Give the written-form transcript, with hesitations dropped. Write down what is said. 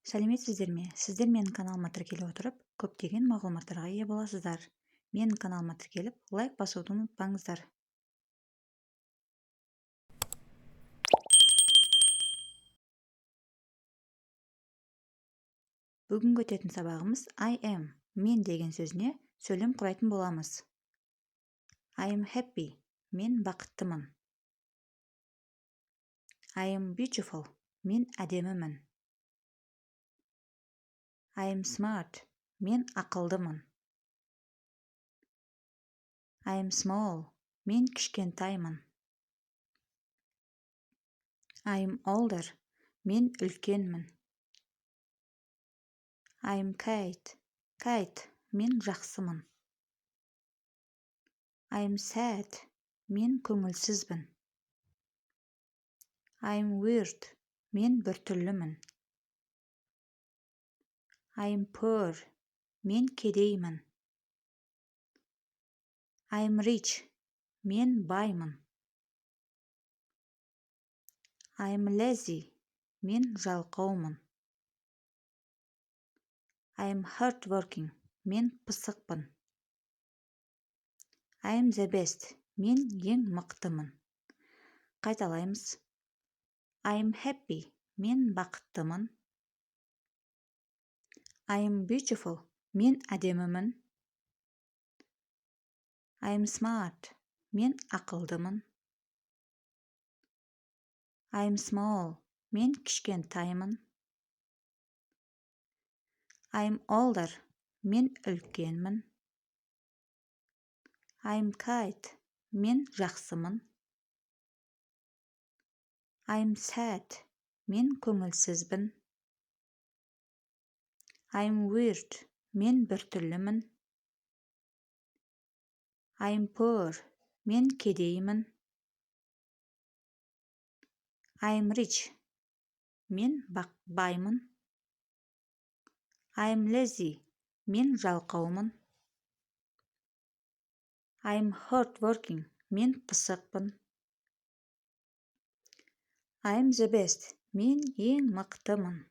Сәлеметсіздер ме? Сіздер менің каналыма тіркеле отырып, көптеген мағлұматтарға ие боласыздар. Менің каналыма тіркеліп, лайк басуды ұмытпаңыздар. Бүгінгі өтетін сабағымыз I am, мен деген сөзіне сөйлем құрайтын боламыз. I am happy, мен бақыттымын. I am beautiful, мен әдемімін. I am smart, мен ақылдымын. I am small, мен кішкентаймын. I am older, мен үлкенмін. I am kind, мен жақсымын. I am sad, мен көңілсізбін. I am weird, мен біртүрлімін. I am poor, мен кедеймін. I am rich, мен баймын. I am lazy, мен жалқаумын. I am hardworking, мен пысықпын. I am the best, мен ең мықтымын. Қайталаймыз. I am happy, мен бақыттымын. I am beautiful, мен әдемімін. I am smart, мен ақылдымын. I am small, мен кішкентаймын. I am older, мен үлкенмін. I am kind, мен жақсымын. I am sad, мен көңілсізбін. I am weird, мен біртүрлімін. I am poor, мен кедеймін. I am rich, мен баймын. I am lazy, мен жалқаумын. I am hardworking, мен пысықпын. I am the best, мен ең мықтымын.